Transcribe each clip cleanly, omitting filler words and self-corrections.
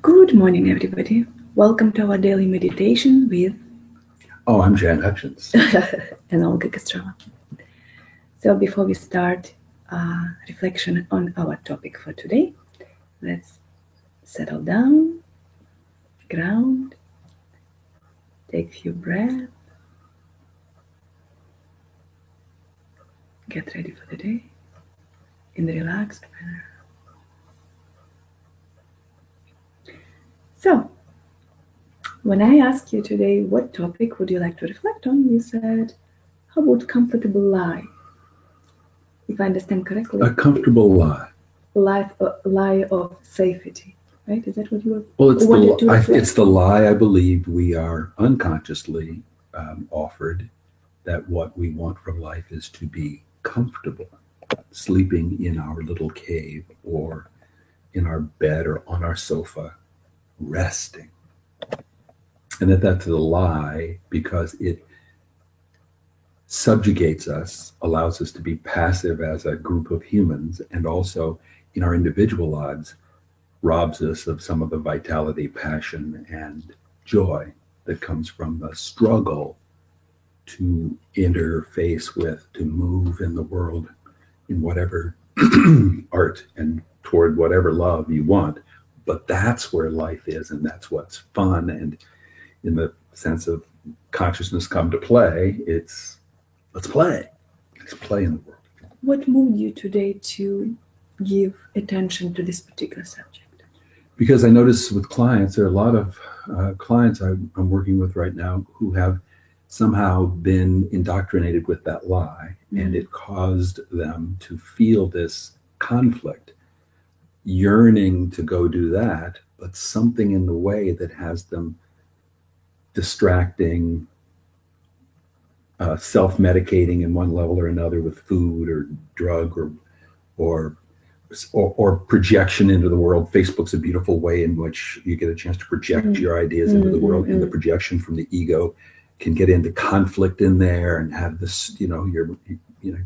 Good morning, everybody. Welcome to our daily meditation with... Oh, I'm Jan Hutchins. and Olga Kostrova. So before we start reflection on our topic for today, let's settle down, ground, take a few breaths, get ready for the day in a relaxed manner. So, when I asked you today what topic would you like to reflect on, you said, how about comfortable lie? If I understand correctly. A comfortable lie. Lie of safety, right? Is that what you were? Well, it's the lie I believe we are unconsciously offered, that what we want from life is to be comfortable, sleeping in our little cave or in our bed or on our sofa, resting. And that's a lie because it subjugates us, allows us to be passive as a group of humans, and also in our individual lives robs us of some of the vitality, passion, and joy that comes from the struggle to interface with, to move in the world in whatever art and toward whatever love you want. But that's where life is, and that's what's fun. And in the sense of consciousness come to play, it's let's play. Let's play in the world. What moved you today to give attention to this particular subject? Because I notice with clients, there are a lot of clients I'm working with right now who have somehow been indoctrinated with that lie, and it caused them to feel this conflict, yearning to go do that, but something in the way that has them distracting, self-medicating in one level or another with food or drug or projection into the world. Facebook's a beautiful way in which you get a chance to project your ideas into the world, and the projection from the ego can get into conflict in there and have this, you're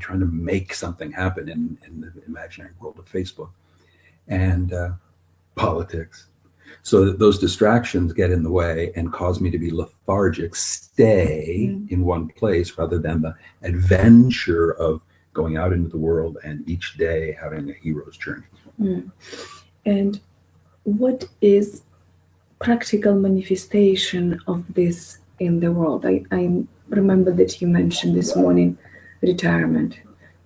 trying to make something happen in the imaginary world of Facebook and politics. So that those distractions get in the way and cause me to be lethargic, stay in one place rather than the adventure of going out into the world and each day having a hero's journey. And what is practical manifestation of this in the world? I remember that you mentioned this morning retirement.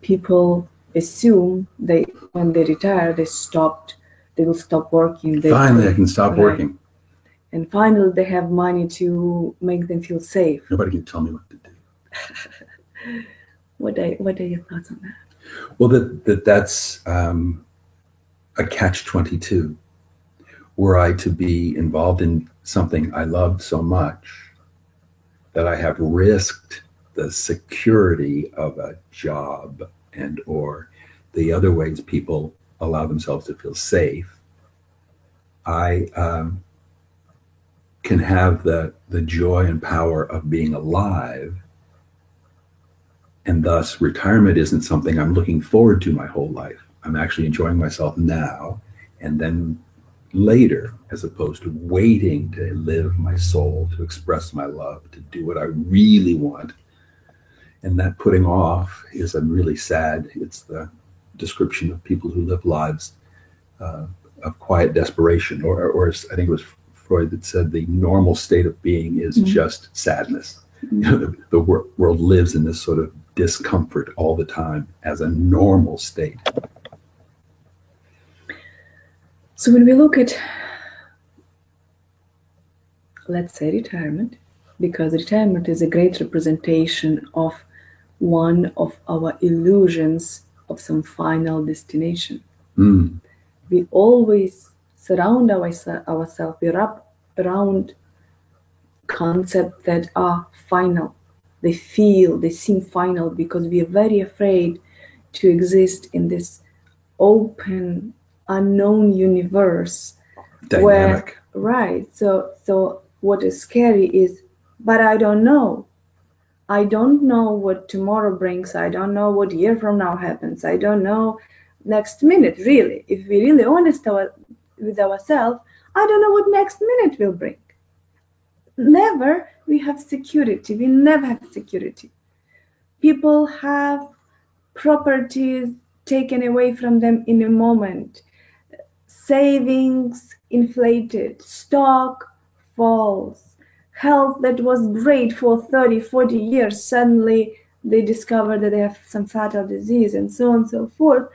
People assume when they retire, they will stop working. Finally, I can stop working. And finally, they have money to make them feel safe. Nobody can tell me what to do. What are your thoughts on that? Well, that's a catch-22. Were I to be involved in something I loved so much that I have risked the security of a job and or the other ways people allow themselves to feel safe, I can have the joy and power of being alive. And thus, retirement isn't something I'm looking forward to my whole life. I'm actually enjoying myself now and then later, as opposed to waiting to live my soul, to express my love, to do what I really want. And that putting off is really sad. It's the description of people who live lives of quiet desperation, or I think it was Freud that said the normal state of being is just sadness. The world lives in this sort of discomfort all the time as a normal state. So when we look at, let's say, retirement, because retirement is a great representation of one of our illusions of some final destination. We always surround ourselves, we wrap around concepts that are final. They seem final because we are very afraid to exist in this open, unknown universe. Dynamic. So what is scary is, but I don't know. I don't know what tomorrow brings. I don't know what year from now happens. I don't know next minute, really. If we really honest with ourselves, I don't know what next minute will bring. Never we have security. We never have security. People have properties taken away from them in a moment. Savings inflated. Stock falls. Health that was great for 30, 40 years, suddenly they discover that they have some fatal disease, and so on and so forth.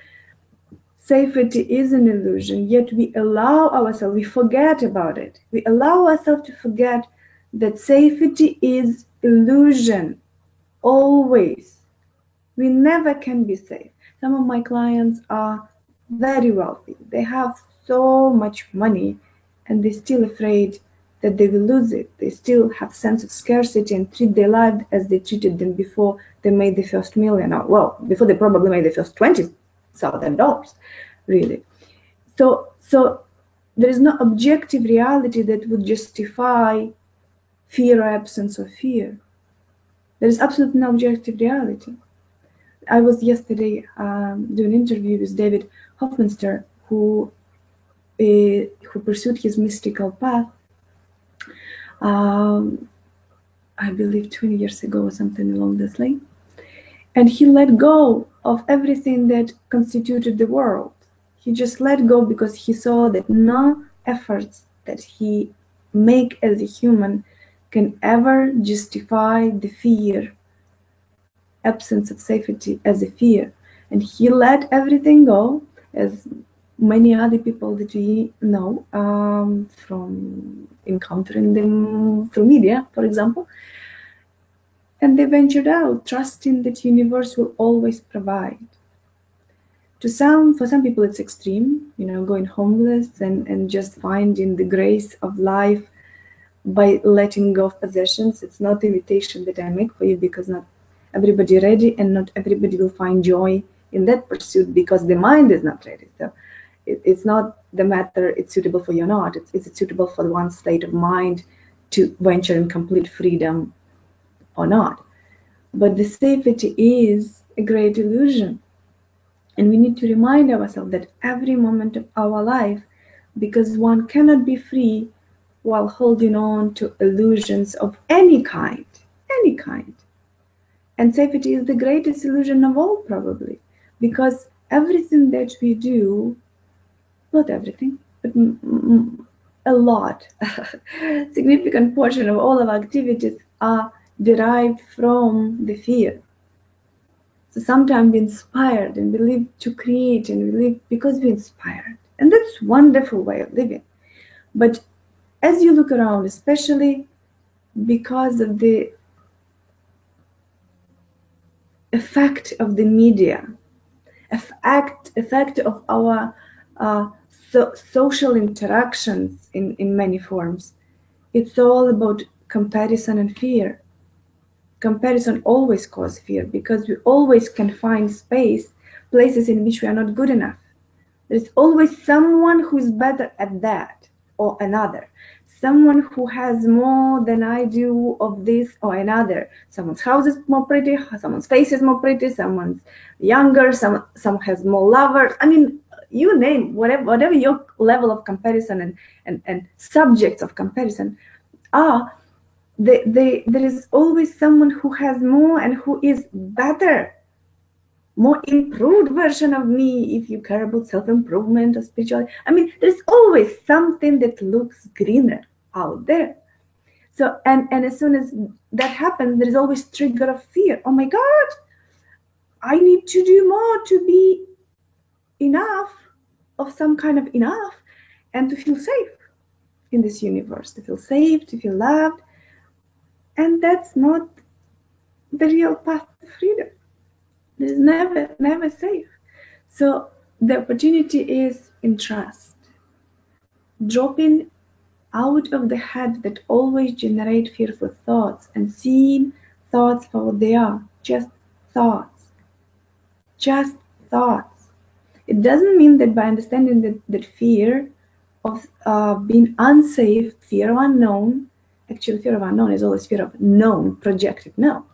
Safety is an illusion, yet we allow ourselves, we forget about it. We allow ourselves to forget that safety is illusion, always. We never can be safe. Some of my clients are very wealthy. They have so much money, and they're still afraid that they will lose it. They still have sense of scarcity and treat their life as they treated them before they made the first million. Or, well, before they probably made the first $20,000, really. So there is no objective reality that would justify fear or absence of fear. There is absolutely no objective reality. I was yesterday doing an interview with David Hoffmeister, who pursued his mystical path, I believe 20 years ago or something along this line. And he let go of everything that constituted the world. He just let go because he saw that no efforts that he make as a human can ever justify the fear, absence of safety as a fear. And he let everything go, as many other people that we know from encountering them through media, for example. And they ventured out, trusting that universe will always provide. For some people it's extreme, going homeless and just finding the grace of life by letting go of possessions. It's not the invitation that I make for you, because not everybody ready, and not everybody will find joy in that pursuit because the mind is not ready. So it's not the matter it's suitable for you or not. It's suitable for one state of mind to venture in complete freedom or not. But the safety is a great illusion. And we need to remind ourselves that every moment of our life, because one cannot be free while holding on to illusions of any kind. And safety is the greatest illusion of all, probably, because everything that we do, not everything, but a lot, significant portion of all of our activities are derived from the fear. So sometimes we're inspired and we live to create, and we live because we're inspired. And that's a wonderful way of living. But as you look around, especially because of the effect of the media, effect of our social interactions in many forms, it's all about comparison and fear. Comparison always causes fear, because we always can find places in which we are not good enough. There's always someone who's better at that or another. Someone who has more than I do of this or another. Someone's house is more pretty, someone's face is more pretty, someone's younger, some has more lovers. I mean, you name whatever your level of comparison and subjects of comparison are. There is always someone who has more and who is better, more improved version of me, if you care about self-improvement or spirituality. I mean, there's always something that looks greener out there. So, and as soon as that happens, there is always trigger of fear. Oh my God, I need to do more to be enough, of some kind of enough, and to feel safe in this universe, to feel safe, to feel loved. And that's not the real path to freedom. It is never safe. So the opportunity is in trust. Dropping out of the head that always generate fearful thoughts and seeing thoughts for what they are, just thoughts. Just thoughts. It doesn't mean that by understanding that fear of being unsafe, fear of unknown, actually fear of unknown is always fear of known, projected. No.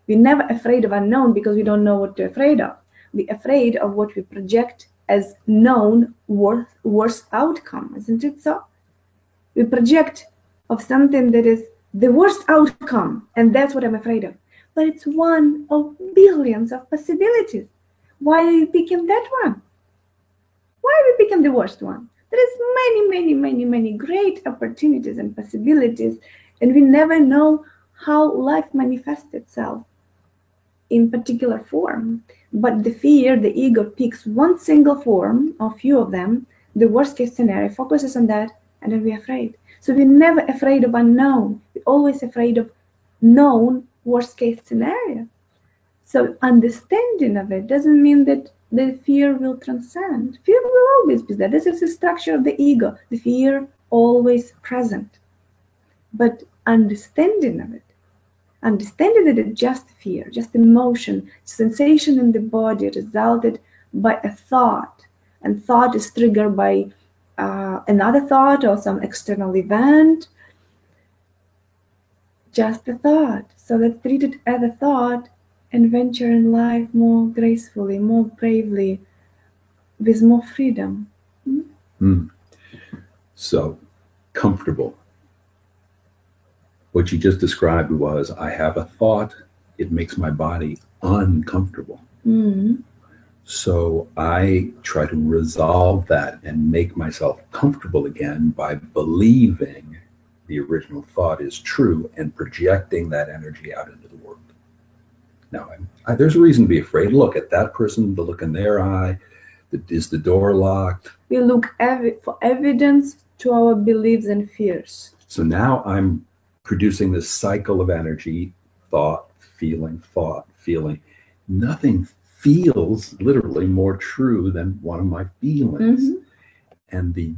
We're never afraid of unknown because we don't know what to be afraid of. We're afraid of what we project as known worst outcome, isn't it so? We project of something that is the worst outcome, and that's what I'm afraid of. But it's one of billions of possibilities. Why are we picking that one? Why are we picking the worst one? There is many great opportunities and possibilities, and we never know how life manifests itself in particular form. But the fear, the ego picks one single form, or few of them, the worst case scenario, focuses on that, and then we're afraid. So we're never afraid of unknown. We're always afraid of known worst case scenario. So understanding of it doesn't mean that the fear will transcend. Fear will always be there. This is the structure of the ego. The fear always present. But understanding of it, understanding that it's just fear, just emotion, sensation in the body resulted by a thought, and thought is triggered by another thought or some external event, just a thought. So let's treat it as a thought and venture in life more gracefully, more bravely, with more freedom. So, comfortable. What you just described was, I have a thought, it makes my body uncomfortable. So I try to resolve that and make myself comfortable again by believing the original thought is true and projecting that energy out into the world. Now, there's a reason to be afraid. Look at that person, the look in their eye. Is the door locked? We look for evidence to our beliefs and fears. So now I'm producing this cycle of energy, thought, feeling, nothing feels literally more true than one of my feelings. And the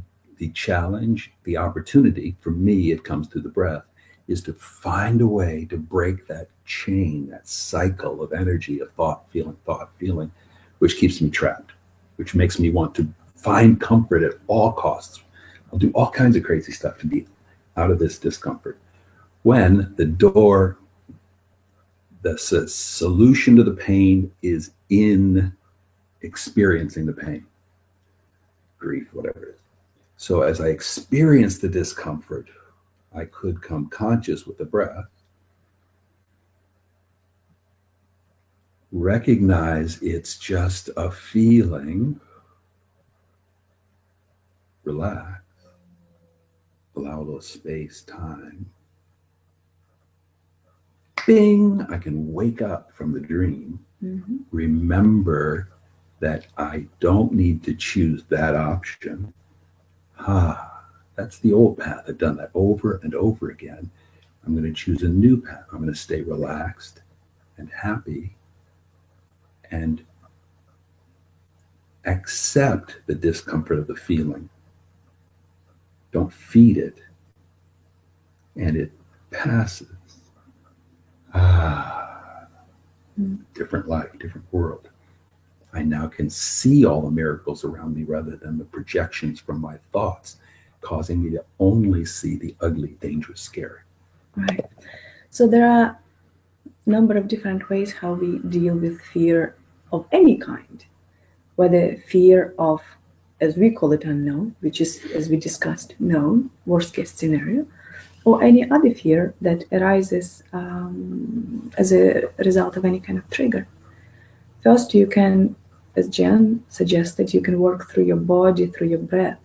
challenge, the opportunity for me, it comes through the breath, is to find a way to break that chain, that cycle of energy of thought, feeling, which keeps me trapped, which makes me want to find comfort at all costs. I'll do all kinds of crazy stuff to be out of this discomfort. When the door, the solution to the pain is in experiencing the pain, grief, whatever it is. So as I experience the discomfort, I could come conscious with the breath, recognize it's just a feeling, relax, allow a little space, time. Bing, I can wake up from the dream, remember that I don't need to choose that option. That's the old path. I've done that over and over again. I'm going to choose a new path. I'm going to stay relaxed and happy and accept the discomfort of the feeling. Don't feed it, and it passes. Different life, different world. I now can see all the miracles around me rather than the projections from my thoughts, causing me to only see the ugly, dangerous, scary. Right. So there are a number of different ways how we deal with fear of any kind, whether fear of, as we call it, unknown, which is, as we discussed, known, worst case scenario, or any other fear that arises as a result of any kind of trigger. First, you can, as Jen suggested, you can work through your body, through your breath,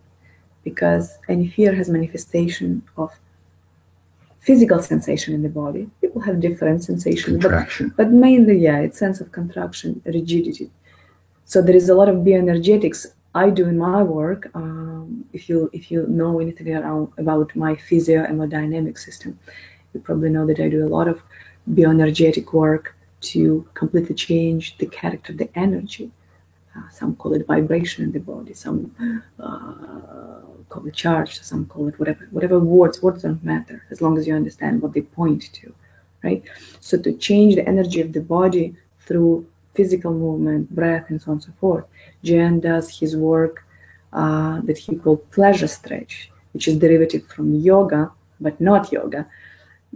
because any fear has manifestation of physical sensation in the body. People have different sensations, but mainly, it's sense of contraction, rigidity. So there is a lot of bioenergetics I do in my work. If you know anything about my physio-hemodynamic system, you probably know that I do a lot of bioenergetic work to completely change the character, the energy. Some call it vibration in the body, some call it charge, some call it whatever words don't matter, as long as you understand what they point to, right? So to change the energy of the body through physical movement, breath, and so on and so forth, Jan does his work that he called pleasure stretch, which is derivative from yoga, but not yoga.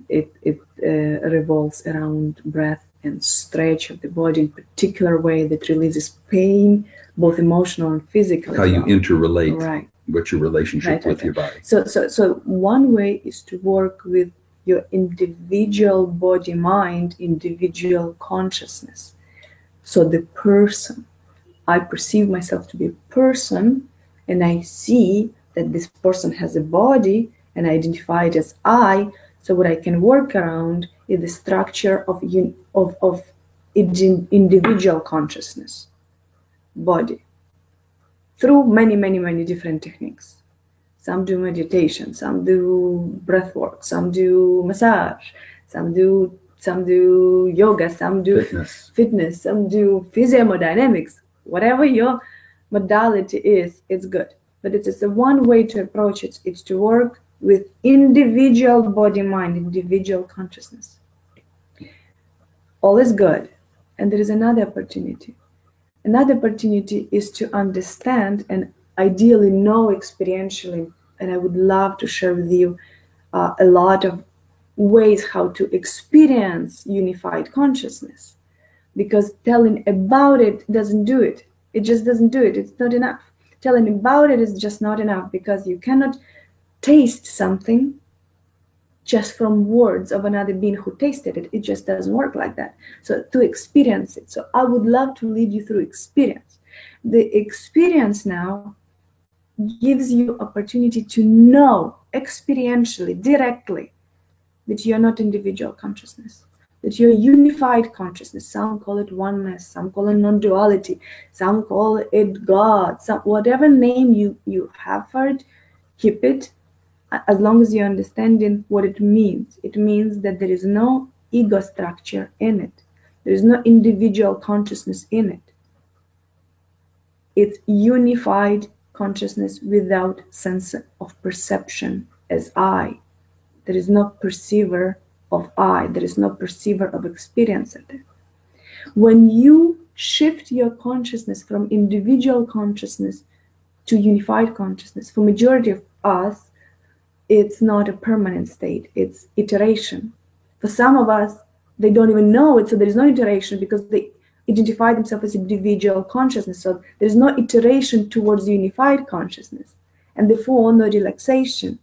It revolves around breath and stretch of the body in a particular way that releases pain, both emotional and physical. How you interrelate. Right. What's your relationship with your body? So one way is to work with your individual body, mind, individual consciousness. So the person, I perceive myself to be a person, and I see that this person has a body, and I identify it as I. So what I can work around is the structure of individual consciousness, body, through many different techniques. Some do meditation, some do breath work, some do massage, some do yoga, some do fitness, some do physiomodynamics. Whatever your modality is, it's good. But it's just one way to approach it. It's to work with individual body, mind, individual consciousness. All is good. And there is another opportunity. Another opportunity is to understand and ideally know experientially, and I would love to share with you a lot of ways how to experience unified consciousness, because telling about it doesn't do it. It just doesn't do it. It's not enough. Telling about it is just not enough, because you cannot taste something just from words of another being who tasted it. It just doesn't work like that. So to experience it. So I would love to lead you through experience. The experience now gives you opportunity to know experientially, directly, that you're not individual consciousness, that you're unified consciousness. Some call it oneness, some call it non-duality, some call it God, some, whatever name you have for it, keep it, as long as you're understanding what it means. It means that there is no ego structure in it. There is no individual consciousness in it. It's unified consciousness without sense of perception as I. There is no perceiver of I. There is no perceiver of experience of it. When you shift your consciousness from individual consciousness to unified consciousness, for majority of us, it's not a permanent state, it's iteration. For some of us, they don't even know it, so there is no iteration because they identify themselves as individual consciousness. So there is no iteration towards the unified consciousness, and therefore no relaxation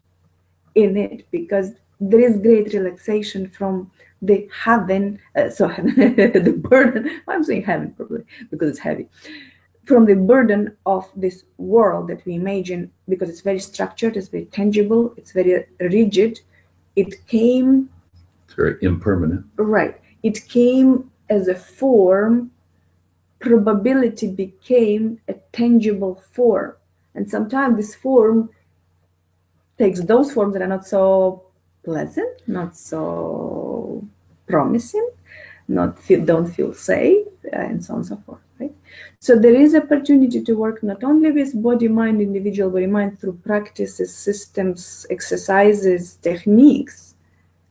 in it, because there is great relaxation from the heaven, the burden. I'm saying heaven probably because it's heavy. From the burden of this world that we imagine, because it's very structured, it's very tangible, it's very rigid. It's very impermanent. Right. It came as a form. Probability became a tangible form. And sometimes this form takes those forms that are not so pleasant, not so promising, don't feel safe, and so on and so forth. Right? So there is opportunity to work not only with body, mind, individual body, mind, through practices, systems, exercises, techniques,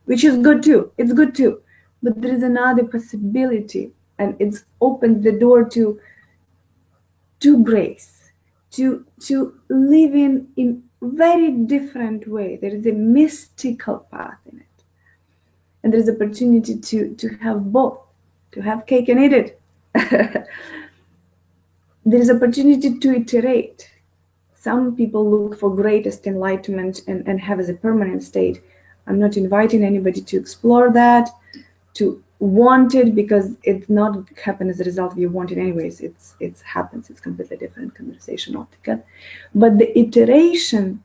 which is good too. It's good too. But there is another possibility, and it's opened the door to grace, to live in very different way. There is a mystical path in it. And there is opportunity to have both, to have cake and eat it. There is opportunity to iterate. Some people look for greatest enlightenment and have as a permanent state. I'm not inviting anybody to explore that, to want it, because it's not happen as a result of you wanting anyways. It happens. It's completely different conversation altogether. But the iteration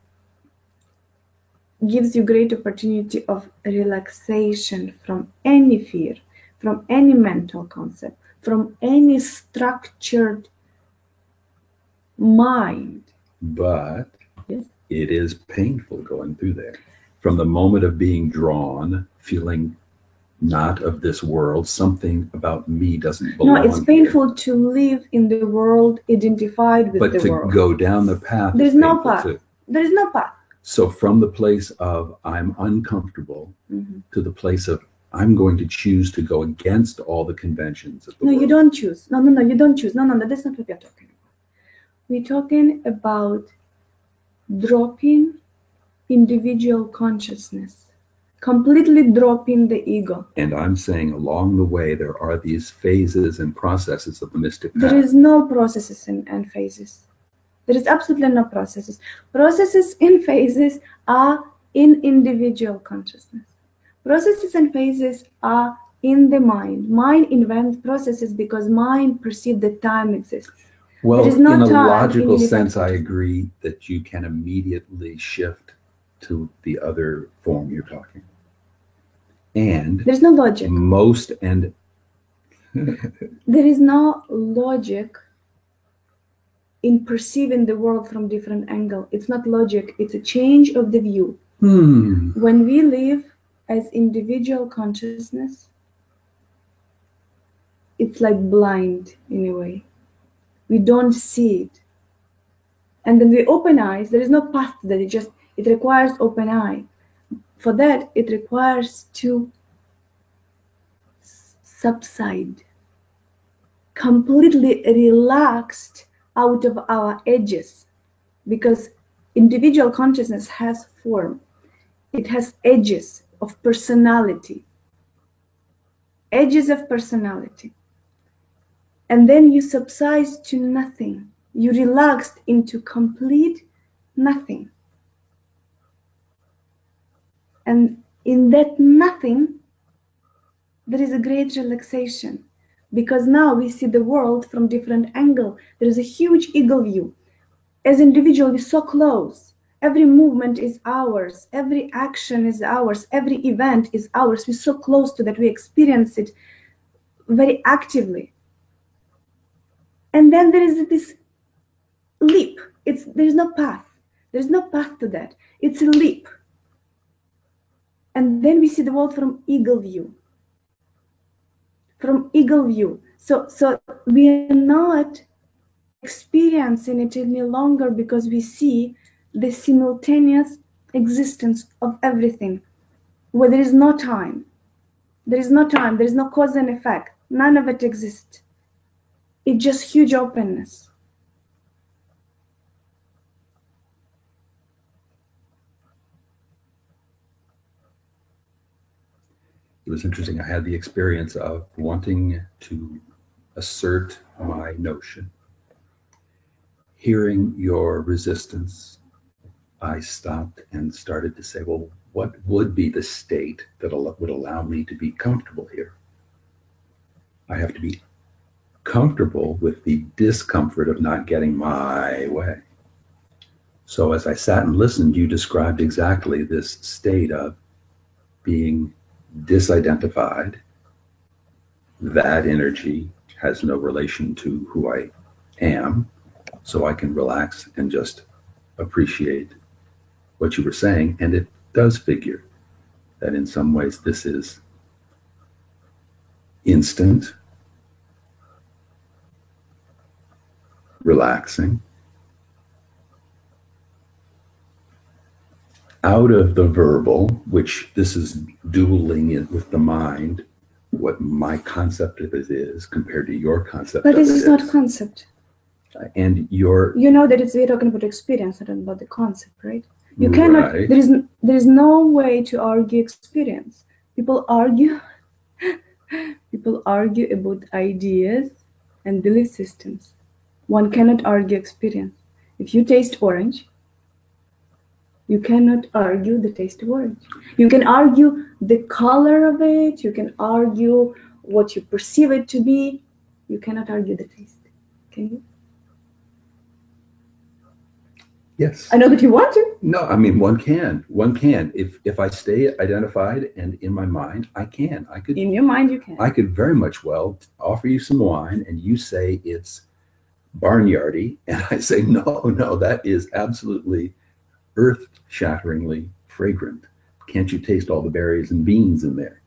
gives you great opportunity of relaxation from any fear, from any mental concept, from any structured mind. But yes, it is painful going through there. From the moment of being drawn, feeling not of this world, something about me doesn't belong. No, it's painful here. To live in the world identified with but the world. But to go down the path, there's no path. There is no path. So from the place of I'm uncomfortable to the place of I'm going to choose to go against all the conventions of the world. No, you don't choose. No, you don't choose. No, that's not what we're talking about. We're talking about dropping individual consciousness completely dropping the ego. And I'm saying along the way, there are these phases and processes of the mystic path. There is no processes and phases. There is absolutely no processes. Processes and phases are in individual consciousness. Processes and phases are in the mind. Mind invents processes because mind perceives that time exists. Well, in a logical sense, I agree that you can immediately shift to the other form you're talking. And there's no logic. There is no logic in perceiving the world from different angle. It's not logic, it's a change of the view. When we live as individual consciousness, it's like blind in a way. We don't see it. And then we open eyes, there is no path to that, it requires open eye. For that, it requires to subside, completely relaxed out of our edges, because individual consciousness has form. It has edges of personality, edges of personality. And then you subside to nothing. You relaxed into complete nothing. And in that nothing, there is a great relaxation, because now we see the world from different angle. There is a huge eagle view. As individual, we're so close. Every movement is ours. Every action is ours. Every event is ours. We're so close to that. We experience it very actively. And then there is this leap. There's no path. There's no path to that. It's a leap. And then we see the world from eagle view. From eagle view. So we are not experiencing it any longer, because we see the simultaneous existence of everything, where there is no time. There is no time. There is no cause and effect. None of it exists. It's just huge openness. It was interesting. I had the experience of wanting to assert my notion. Hearing your resistance, I stopped and started to say, well, what would be the state that would allow me to be comfortable here? I have to be comfortable with the discomfort of not getting my way. So as I sat and listened, you described exactly this state of being disidentified. That energy has no relation to who I am, so I can relax and just appreciate what you were saying. And it does figure that in some ways this is instant, relaxing, out of the verbal, which this is dueling it with the mind, what my concept of it is compared to your concept but of it is. But this is not concept. And your... You know that we're talking about experience, not about the concept, right? You cannot, right. There is no way to argue experience. People argue about ideas and belief systems. One cannot argue experience. If you taste orange, you cannot argue the taste of orange. You can argue the color of it. You can argue what you perceive it to be. You cannot argue the taste. Can you? Yes. I know that you want to. No, I mean, one can. If I stay identified and in my mind, I can. I could. In your mind, you can. I could very much well offer you some wine and you say it's barnyardy. And I say, no, that is absolutely earth-shatteringly fragrant. Can't you taste all the berries and beans in there?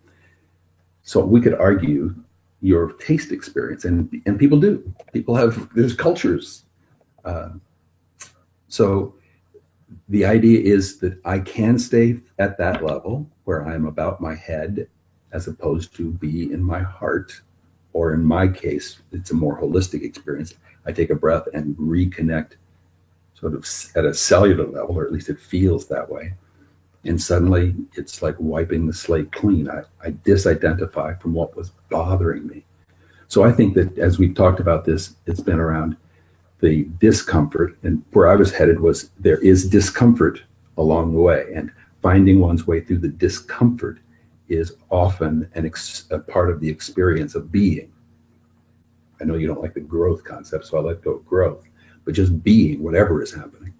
So we could argue your taste experience, and people do. People have, there's cultures. So the idea is that I can stay at that level where I'm about my head as opposed to be in my heart, or in my case, it's a more holistic experience. I take a breath and reconnect sort of at a cellular level, or at least it feels that way. And suddenly it's like wiping the slate clean. I disidentify from what was bothering me. So I think that as we've talked about this, it's been around the discomfort, and where I was headed was there is discomfort along the way, and finding one's way through the discomfort is often a part of the experience of being. I know you don't like the growth concept, so I let go of growth, but just being whatever is happening.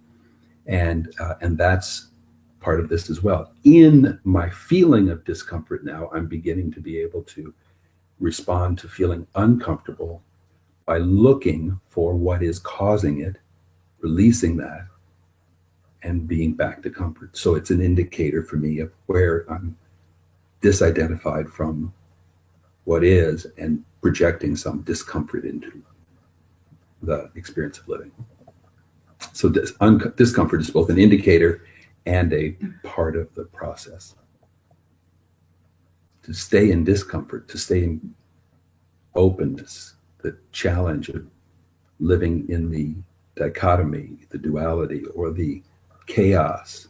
And that's part of this as well. In my feeling of discomfort now, I'm beginning to be able to respond to feeling uncomfortable by looking for what is causing it, releasing that, and being back to comfort. So it's an indicator for me of where I'm disidentified from what is and projecting some discomfort into the experience of living. So discomfort is both an indicator and a part of the process. To stay in discomfort, to stay in openness, the challenge of living in the dichotomy, the duality, or the chaos.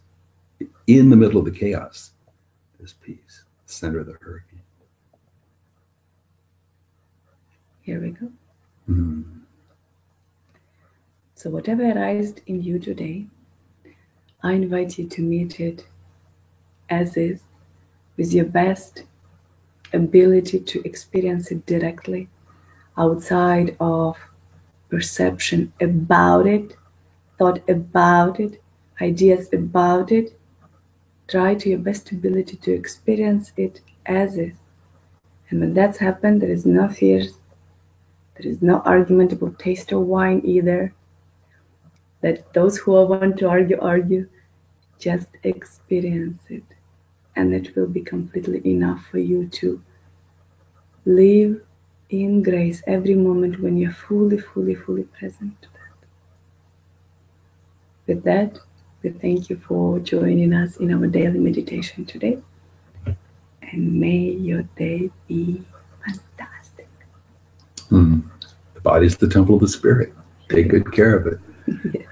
In the middle of the chaos, there's peace, center of the hurricane. Here we go. Mm. So whatever arises in you today, I invite you to meet it as is, with your best ability to experience it directly, outside of perception about it, thought about it, ideas about it. Try to your best ability to experience it as is. And when that's happened, there is no fears, there is no argument about taste of wine either. Let those who want to argue, just experience it. And it will be completely enough for you to live in grace every moment when you're fully present to that. With that, we thank you for joining us in our daily meditation today. And may your day be fantastic. The body is the temple of the spirit. Take good care of it. Yes.